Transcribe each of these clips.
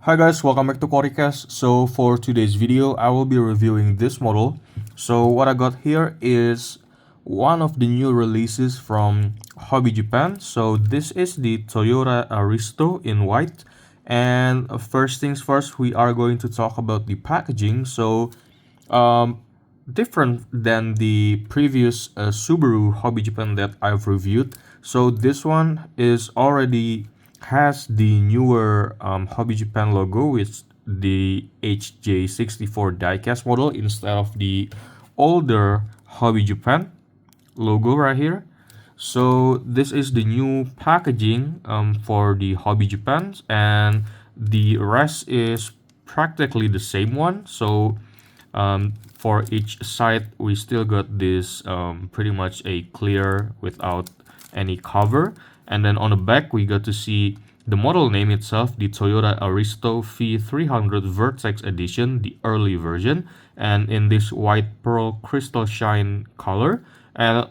Hi guys, welcome back to Coricast. So for today's video, I will be reviewing this model. So what I got here is one of the new releases from Hobby Japan. So this is the Toyota Aristo in white. And first things first, we are going to talk about the packaging. So um, different than the previous Subaru Hobby Japan that I've reviewed. So this one is already has the newer Hobby Japan logo with the HJ64 diecast model instead of the older Hobby Japan logo right here. So this is the new packaging for the Hobby Japan, and the rest is practically the same one. So for each side we still got this pretty much a clear without any cover, and then on the back we got to see the model name itself, the Toyota Aristo V300 Vertex edition, the early version, and in this white pearl crystal shine color. And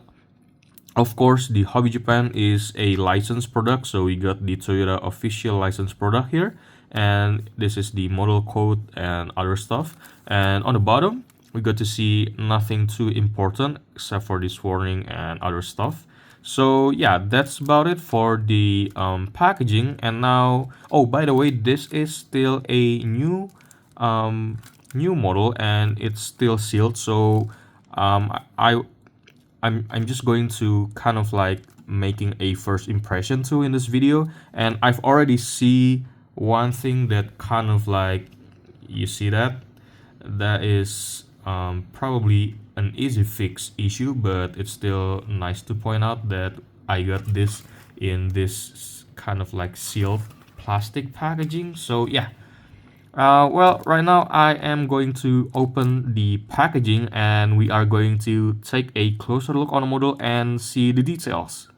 of course, the Hobby Japan is a licensed product, so we got the Toyota official licensed product here, and this is the model code and other stuff. And on the bottom, we got to see nothing too important except for this warning and other stuff. So yeah, that's about it for the packaging. And now, oh, by the way, this is still a new model and it's still sealed. So I'm just going to kind of like making a first impression too in this video, and I've already see one thing that kind of like, you see that is probably an easy fix issue, but it's still nice to point out that I got this in this kind of like sealed plastic packaging. So yeah, well, right now I am going to open the packaging and we are going to take a closer look on the model and see the details.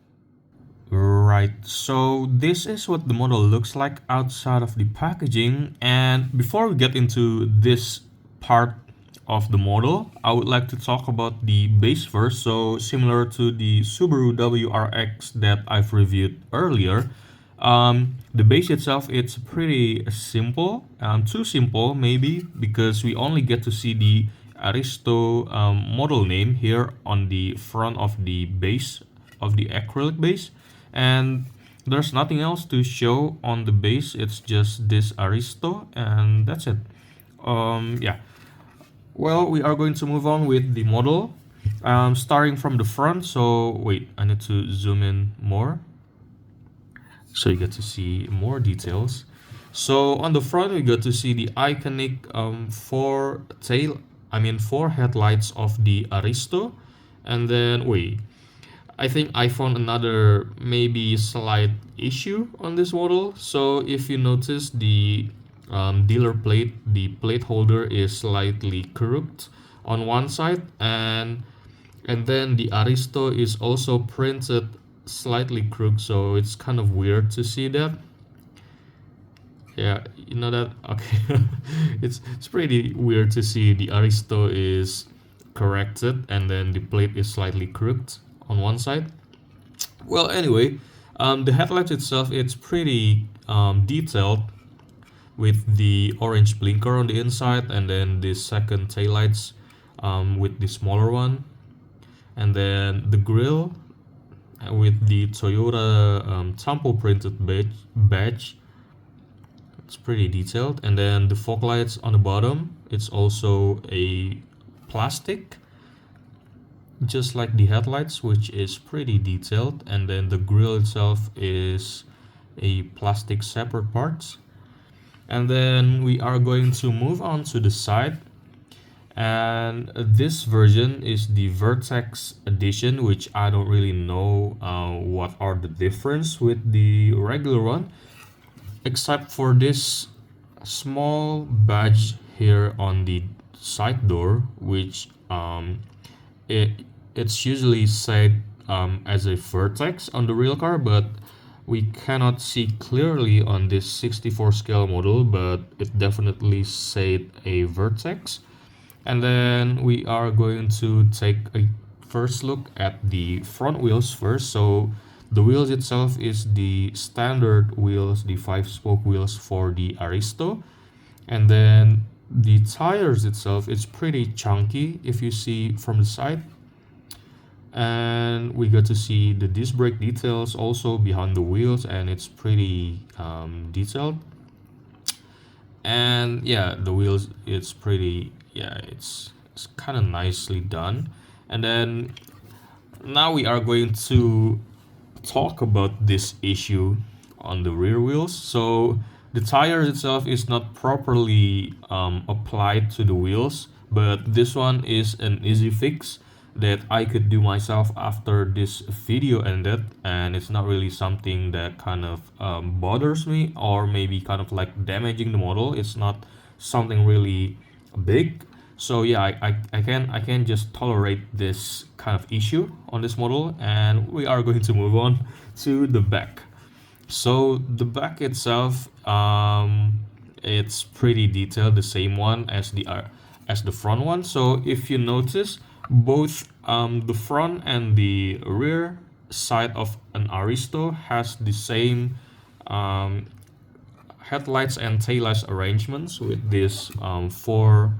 Right, so this is what the model looks like outside of the packaging. And before we get into this part of the model, I would like to talk about the base first. So similar to the Subaru WRX that I've reviewed earlier, the base itself, it's pretty simple, too simple maybe, because we only get to see the Aristo model name here on the front of the base of the acrylic base, and there's nothing else to show on the base. It's just this Aristo and that's it. Yeah, well, we are going to move on with the model, starting from the front. So wait, I need to zoom in more so you get to see more details. So on the front we got to see the iconic four headlights of the Aristo. And then wait, I think I found another maybe slight issue on this model. So if you notice, the dealer plate, the plate holder is slightly crooked on one side, and then the Aristo is also printed slightly crooked, so it's kind of weird to see that. Yeah, you know that. Okay. It's pretty weird to see the Aristo is corrected and then the plate is slightly crooked on one side. Well, anyway, the headlight itself, it's pretty detailed with the orange blinker on the inside, and then the second taillights with the smaller one, and then the grille with the Toyota Tampo printed badge. It's pretty detailed. And then the fog lights on the bottom, it's also a plastic, just like the headlights, which is pretty detailed. And then the grille itself is a plastic separate parts. And then we are going to move on to the side, and this version is the Vertex edition, which I don't really know what are the difference with the regular one, except for this small badge here on the side door, which it's usually said as a Vertex on the real car, but we cannot see clearly on this 64 scale model, but it definitely said a Vertex. And then we are going to take a first look at the front wheels first. So The wheels itself is the standard wheels, the 5-spoke wheels for the Aristo. And then the tires itself is pretty chunky if you see from the side. And we got to see the disc brake details also behind the wheels, and it's pretty detailed. And yeah, the wheels, it's pretty, yeah, it's kind of nicely done. And then now we are going to talk about this issue on the rear wheels. So the tires itself is not properly applied to the wheels, but this one is an easy fix that I could do myself after this video ended, and it's not really something that kind of bothers me or maybe kind of like damaging the model. It's not something really big. So yeah, I can just tolerate this kind of issue on this model, and we are going to move on to the back. So the back itself, it's pretty detailed, the same one as the front one. So if you notice, both the front and the rear side of an Aristo has the same headlights and taillights arrangements with this four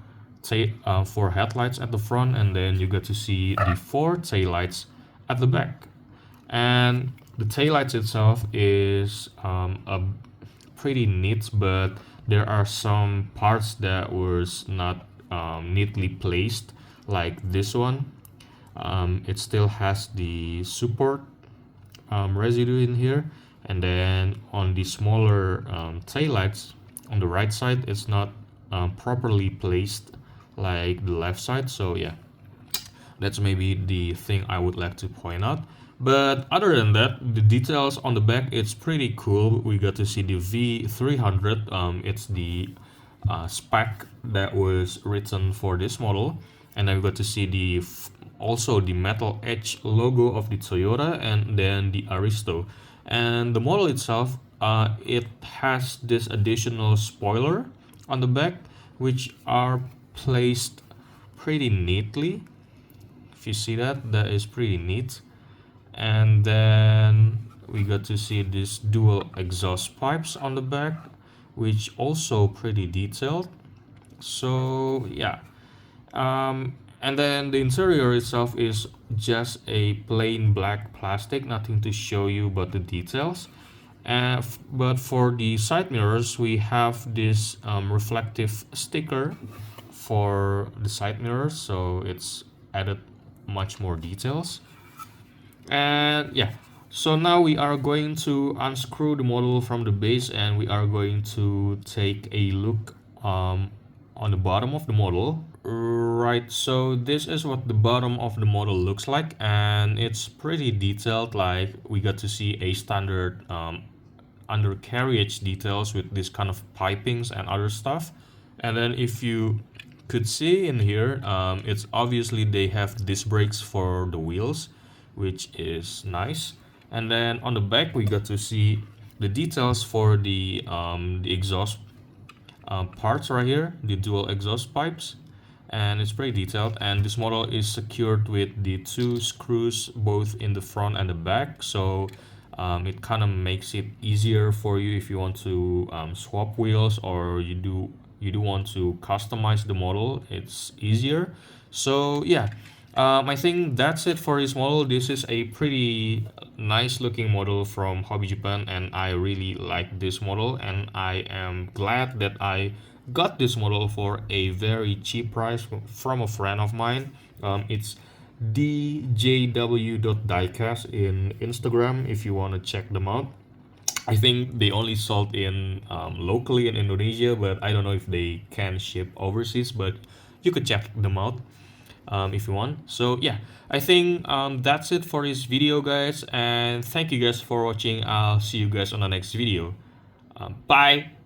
headlights at the front, and then you get to see the 4 taillights at the back. And the taillights itself is a pretty neat, but there are some parts that was not neatly placed, like this one. It still has the support residue in here, and then on the smaller taillights on the right side, it's not properly placed like the left side. So yeah, that's maybe the thing I would like to point out. But other than that, the details on the back, it's pretty cool. We got to see the V300. It's the spec that was written for this model, and then we got to see the also the metal edge logo of the Toyota, and then the Aristo. And the model itself, it has this additional spoiler on the back, which are placed pretty neatly. If you see that, that is pretty neat. And then we got to see these dual exhaust pipes on the back, which also pretty detailed. So yeah, and then the interior itself is just a plain black plastic, nothing to show you but the details. But for the side mirrors, we have this reflective sticker for the side mirrors, so it's added much more details. And yeah, so now we are going to unscrew the model from the base, and we are going to take a look on the bottom of the model. Right, so this is what the bottom of the model looks like, and it's pretty detailed. Like, we got to see a standard undercarriage details with this kind of pipings and other stuff. And then if you could see in here, it's obviously they have disc brakes for the wheels, which is nice. And then on the back, we got to see the details for the exhaust parts right here, the dual exhaust pipes, and it's pretty detailed. And this model is secured with the 2 screws both in the front and the back, so it kind of makes it easier for you if you want to swap wheels, or you do want to customize the model. It's easier. So yeah, I think that's it for this model. This is a pretty nice looking model from Hobby Japan, and I really like this model, and I am glad that I got this model for a very cheap price from a friend of mine. It's djw.diecast in Instagram if you want to check them out. I think they only sold in locally in Indonesia, but I don't know if they can ship overseas, but you could check them out if you want. So yeah, I think that's it for this video, guys, and thank you guys for watching. I'll see you guys on the next video. Bye.